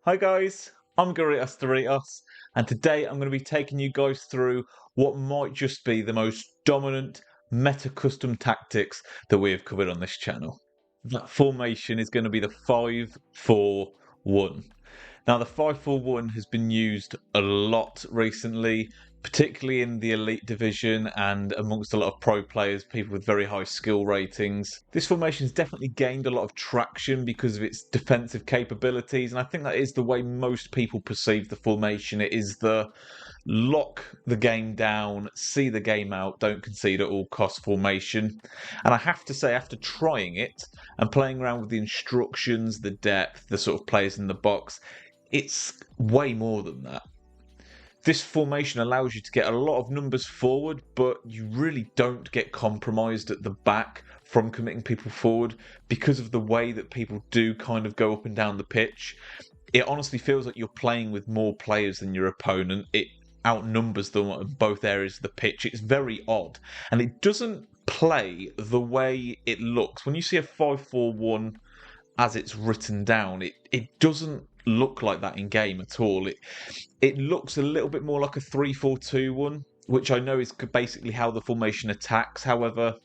Hi guys, I'm Doritos, and today I'm going to be taking you guys through what might just be the most dominant meta custom tactics that we have covered on this channel. That formation is going to be the 5-4-1. Now, the 5-4-1 has been used a lot recently, particularly in the elite division and amongst a lot of pro players, people with very high skill ratings. This formation has definitely gained a lot of traction because of its defensive capabilities, and I think that is the way most people perceive the formation. It is the lock the game down, see the game out, don't concede at all cost formation. And I have to say, after trying it and playing around with the instructions, the depth, the sort of players in the box, it's way more than that. This formation allows you to get a lot of numbers forward, but you really don't get compromised at the back from committing people forward because of the way that people do kind of go up and down the pitch. It honestly feels like you're playing with more players than your opponent. It outnumbers them in both areas of the pitch. It's very odd, and it doesn't play the way it looks. When you see a 5-4-1 as it's written down, it doesn't look like that in game at all. It looks a little bit more like a 3-4-2-1, which I know is basically how the formation attacks. However,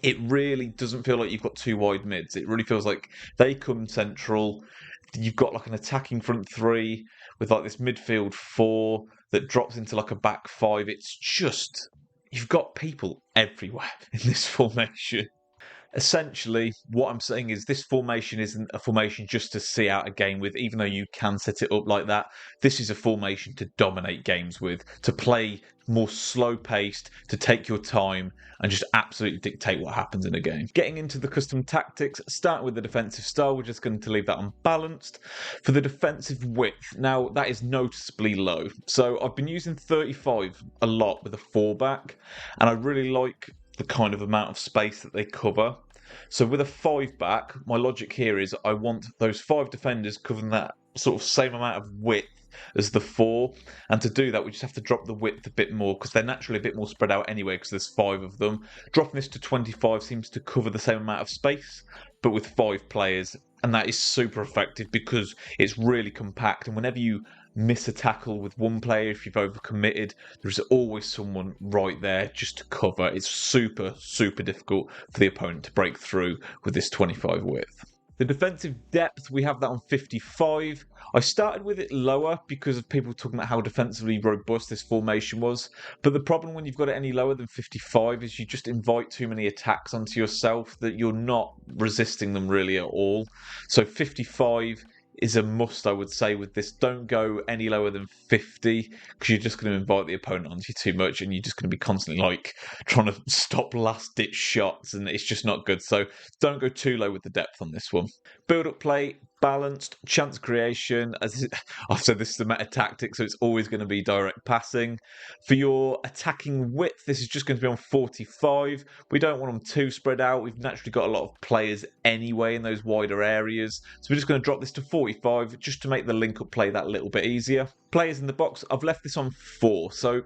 it really doesn't feel like you've got two wide mids. It really feels like they come central. You've got like an attacking front three with like this midfield four that drops into like a back five. It's just, you've got people everywhere in this formation. Essentially, what I'm saying is this formation isn't a formation just to see out a game with, even though you can set it up like that. This is a formation to dominate games with, to play more slow-paced, to take your time, and just absolutely dictate what happens in a game. Getting into the custom tactics, starting with the defensive style, we're just going to leave that unbalanced. For the defensive width, now that is noticeably low. So I've been using 35 a lot with a 4-back, and I really like the kind of amount of space that they cover. So with a 5-back, my logic here is I want those 5 defenders covering that sort of same amount of width as the 4, and to do that we just have to drop the width a bit more because they're naturally a bit more spread out anyway because there's 5 of them. Dropping this to 25 seems to cover the same amount of space but with 5 players, and that is super effective because it's really compact, and whenever you miss a tackle with one player, if you've overcommitted, there's always someone right there just to cover. It's super difficult for the opponent to break through with this 25 width. The defensive depth, we have that on 55. I started with it lower because of people talking about how defensively robust this formation was. But the problem when you've got it any lower than 55 is you just invite too many attacks onto yourself that you're not resisting them really at all. So 55 is a must, I would say, with this. Don't go any lower than 50 because you're just going to invite the opponent onto you too much and you're just going to be constantly like trying to stop last ditch shots, and it's just not good. So don't go too low with the depth on this one. Build up play, balanced, chance creation. As I've said, this is the meta tactic, so it's always going to be direct passing. For your attacking width, this is just going to be on 45. We don't want them too spread out. We've naturally got a lot of players anyway in those wider areas, so we're just going to drop this to 45 just to make the link up play that little bit easier. Players in the box, I've left this on 4. So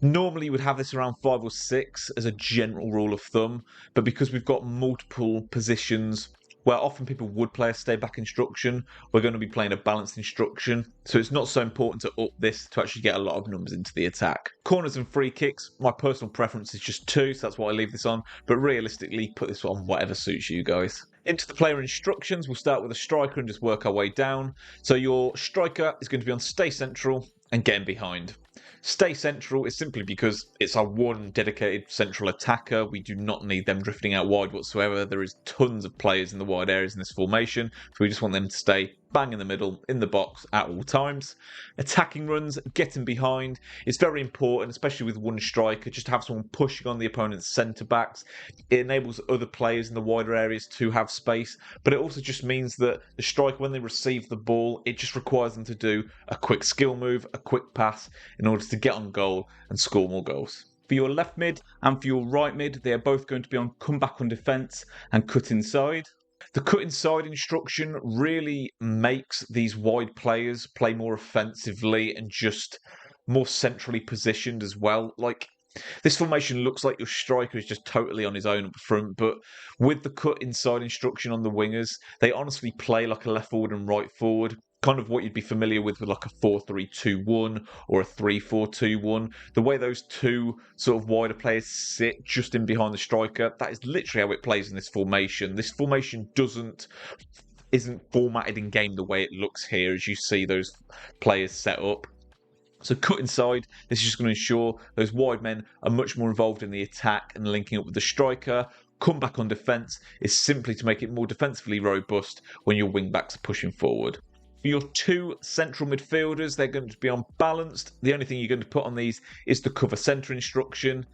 normally you would have this around 5 or 6 as a general rule of thumb, but because we've got multiple positions where often people would play a stay back instruction, we're going to be playing a balanced instruction. So it's not so important to up this to actually get a lot of numbers into the attack. Corners and free kicks, my personal preference is just 2, so that's why I leave this on. But realistically, put this on whatever suits you guys. Into the player instructions, we'll start with a striker and just work our way down. So your striker is going to be on stay central and getting behind. Stay central is simply because it's our one dedicated central attacker. We do not need them drifting out wide whatsoever. There is tons of players in the wide areas in this formation, so we just want them to stay bang in the middle, in the box at all times. Attacking runs, getting behind, is very important, especially with one striker, just to have someone pushing on the opponent's centre-backs. It enables other players in the wider areas to have space, but it also just means that the striker, when they receive the ball, it just requires them to do a quick skill move, a quick pass, in order to get on goal and score more goals. For your left mid and for your right mid, they are both going to be on comeback on defence and cut inside. The cut inside instruction really makes these wide players play more offensively and just more centrally positioned as well. Like, this formation looks like your striker is just totally on his own up front, but with the cut inside instruction on the wingers, they honestly play like a left forward and right forward. kind of what you'd be familiar with like a 4-3-2-1 or a 3-4-2-1. The way those two sort of wider players sit just in behind the striker, that is literally how it plays in this formation. This formation isn't formatted in game the way it looks here as you see those players set up. So cut inside, this is just going to ensure those wide men are much more involved in the attack and linking up with the striker. Come back on defence is simply to make it more defensively robust when your wing backs are pushing forward. For your two central midfielders, they're going to be unbalanced. The only thing you're going to put on these is the cover centre instruction.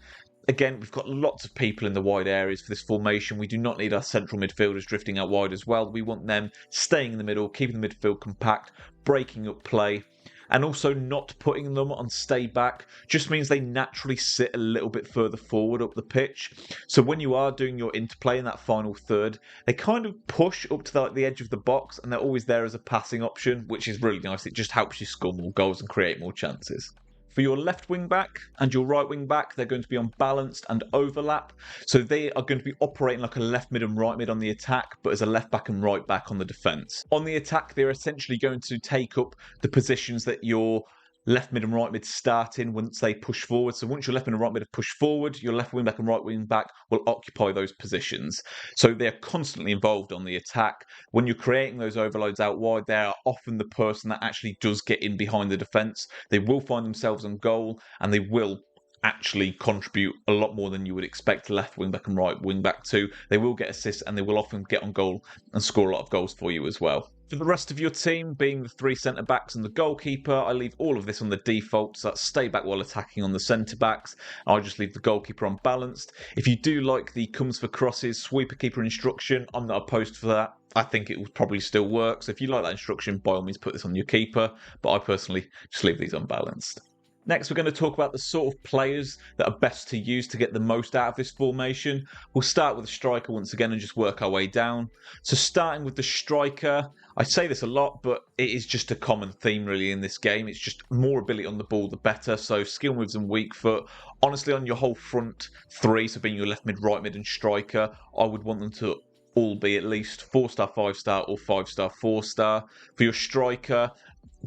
Again, we've got lots of people in the wide areas for this formation. We do not need our central midfielders drifting out wide as well. We want them staying in the middle, keeping the midfield compact, breaking up play, and also not putting them on stay back just means they naturally sit a little bit further forward up the pitch. So when you are doing your interplay in that final third, they kind of push up to the edge of the box and they're always there as a passing option, which is really nice. It just helps you score more goals and create more chances. For your left wing back and your right wing back, they're going to be unbalanced and overlap. So they are going to be operating like a left mid and right mid on the attack, but as a left back and right back on the defence. On the attack, they're essentially going to take up the positions that your left mid and right mid start in once they push forward. So once your left mid and right mid have pushed forward, your left wing back and right wing back will occupy those positions. So they're constantly involved on the attack. When you're creating those overloads out wide, they are often the person that actually does get in behind the defence. They will find themselves on goal and they will actually contribute a lot more than you would expect left wing back and right wing back to. They will get assists and they will often get on goal and score a lot of goals for you as well. For the rest of your team, being the three centre-backs and the goalkeeper, I leave all of this on the default, so that's stay back while attacking on the centre-backs. I just leave the goalkeeper unbalanced. If you do like the comes for crosses, sweeper keeper instruction, I'm not opposed for that. I think it will probably still work, so if you like that instruction, by all means put this on your keeper, but I personally just leave these unbalanced. Next, we're going to talk about the sort of players that are best to use to get the most out of this formation. We'll start with the striker once again and just work our way down. So starting with the striker, I say this a lot, but it is just a common theme really in this game. It's just more ability on the ball, the better. So skill moves and weak foot. Honestly, on your whole front three, so being your left mid, right mid and striker, I would want them to all be at least 4-star, 5-star or 5-star, 4-star. For your striker,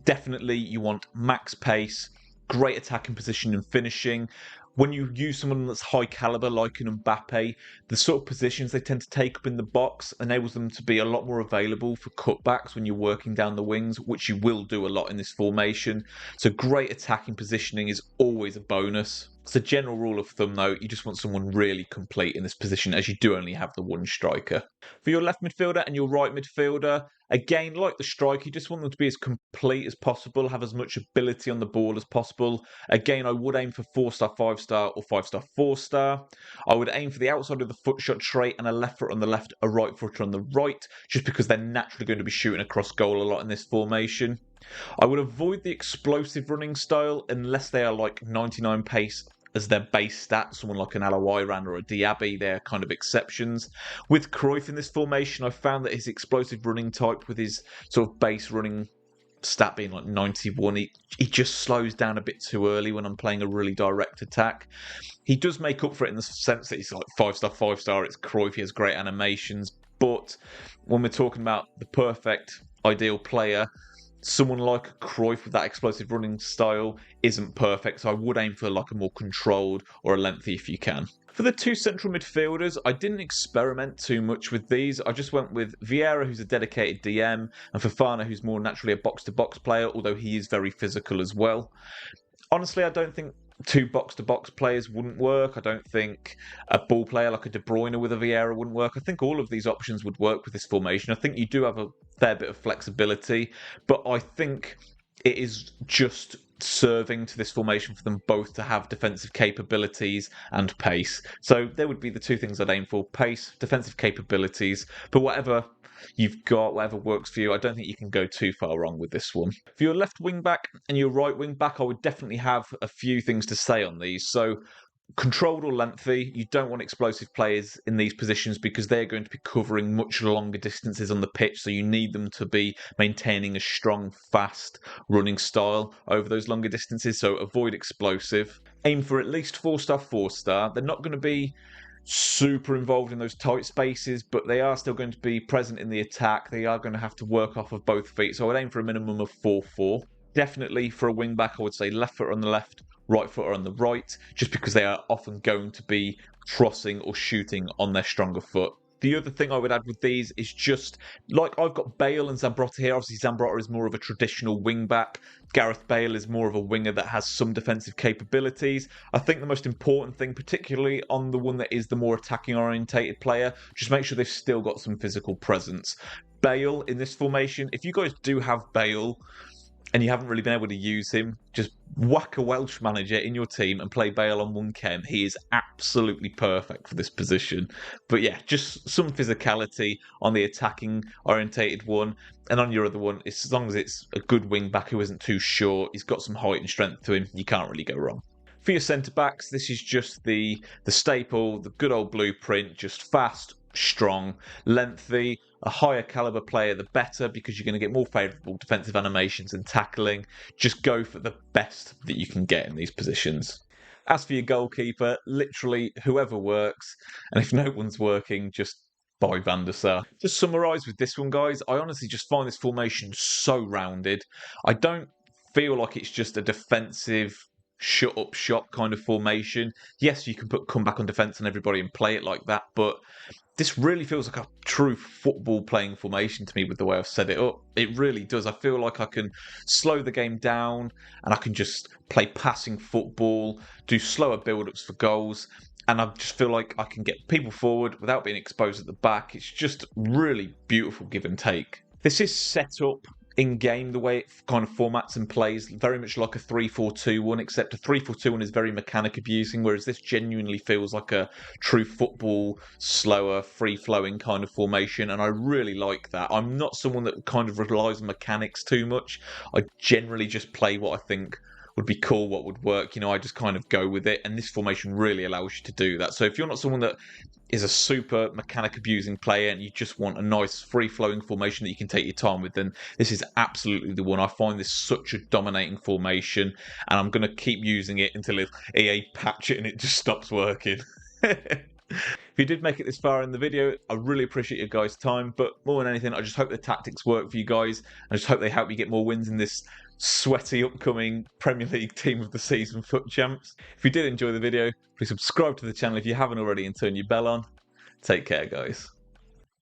definitely you want max pace, great attacking position and finishing. When you use someone that's high caliber like an Mbappe, the sort of positions they tend to take up in the box enables them to be a lot more available for cutbacks when you're working down the wings, which you will do a lot in this formation. So great attacking positioning is always a bonus. It's a general rule of thumb though, you just want someone really complete in this position as you do only have the one striker. For your left midfielder and your right midfielder, again, like the striker, you just want them to be as complete as possible, have as much ability on the ball as possible. Again, I would aim for 4-star, 5-star or 5-star, 4-star. I would aim for the outside of the foot shot trait and a left foot on the left, a right foot on the right, just because they're naturally going to be shooting across goal a lot in this formation. I would avoid the explosive running style unless they are like 99 pace as their base stat, someone like an Alawiran or a Diaby, they're kind of exceptions. With Cruyff in this formation, I found that his explosive running type with his sort of base running stat being like 91, he just slows down a bit too early when I'm playing a really direct attack. He does make up for it in the sense that he's like 5-star, 5-star, it's Cruyff, he has great animations, but when we're talking about the perfect ideal player, someone like Cruyff with that explosive running style isn't perfect, so I would aim for like a more controlled or a lengthy if you can. For the two central midfielders, I didn't experiment too much with these. I just went with Vieira, who's a dedicated DM, and Fofana, who's more naturally a box-to-box player, although he is very physical as well. Honestly, I don't think two box-to-box players wouldn't work. I don't think a ball player like a De Bruyne with a Vieira wouldn't work. I think all of these options would work with this formation. I think you do have a fair bit of flexibility, but I think it is just serving to this formation for them both to have defensive capabilities and pace. So there would be the two things I'd aim for: pace, defensive capabilities. But whatever you've got, whatever works for you, I don't think you can go too far wrong with this one. For your left wing back and your right wing back, I would definitely have a few things to say on these. So controlled or lengthy, you don't want explosive players in these positions because they're going to be covering much longer distances on the pitch, so you need them to be maintaining a strong, fast running style over those longer distances, so avoid explosive. Aim for at least 4-star, 4-star. They're not going to be super involved in those tight spaces, but they are still going to be present in the attack. They are going to have to work off of both feet. So I would aim for a minimum of 4-4. Definitely for a wing back, I would say left foot on the left, right foot on the right, just because they are often going to be crossing or shooting on their stronger foot. The other thing I would add with these is just, like I've got Bale and Zambrotta here. Obviously, Zambrotta is more of a traditional wing back. Gareth Bale is more of a winger that has some defensive capabilities. I think the most important thing, particularly on the one that is the more attacking orientated player, just make sure they've still got some physical presence. Bale in this formation, if you guys do have Bale and you haven't really been able to use him, just whack a Welsh manager in your team and play Bale on one Ken. He is absolutely perfect for this position. But yeah, just some physicality on the attacking orientated one. And on your other one, as long as it's a good wing back who isn't too short, he's got some height and strength to him, you can't really go wrong. For your centre backs, this is just the staple, the good old blueprint, just fast, strong, lengthy. A higher caliber player, the better, because you're going to get more favourable defensive animations and tackling. Just go for the best that you can get in these positions. As for your goalkeeper, literally whoever works, and if no one's working, just buy Van der Sar. To summarise with this one, guys, I honestly just find this formation so rounded. I don't feel like it's just a defensive shut up shop kind of formation. Yes, you can come back on defence on everybody and play it like that, but this really feels like a true football playing formation to me with the way I've set it up. It really does. I feel like I can slow the game down and I can just play passing football, do slower build-ups for goals, and I just feel like I can get people forward without being exposed at the back. It's just really beautiful give and take. This is set up in-game, the way it kind of formats and plays, very much like a 3-4-2 one, except a 3-4-2 one is very mechanic abusing, whereas this genuinely feels like a true football, slower, free-flowing kind of formation, and I really like that. I'm not someone that kind of relies on mechanics too much. I generally just play what I think would be cool, what would work. I just kind of go with it, and this formation really allows you to do that. So if you're not someone that is a super mechanic abusing player and you just want a nice free flowing formation that you can take your time with, then this is absolutely the one. I find this such a dominating formation, and I'm going to keep using it until EA patch it and it just stops working. If you did make it this far in the video, I really appreciate your guys' time, but more than anything, I just hope the tactics work for you guys. I just hope they help you get more wins in this sweaty upcoming Premier League Team of the Season FUT Champs. If you did enjoy the video, please subscribe to the channel if you haven't already and turn your bell on. Take care, guys.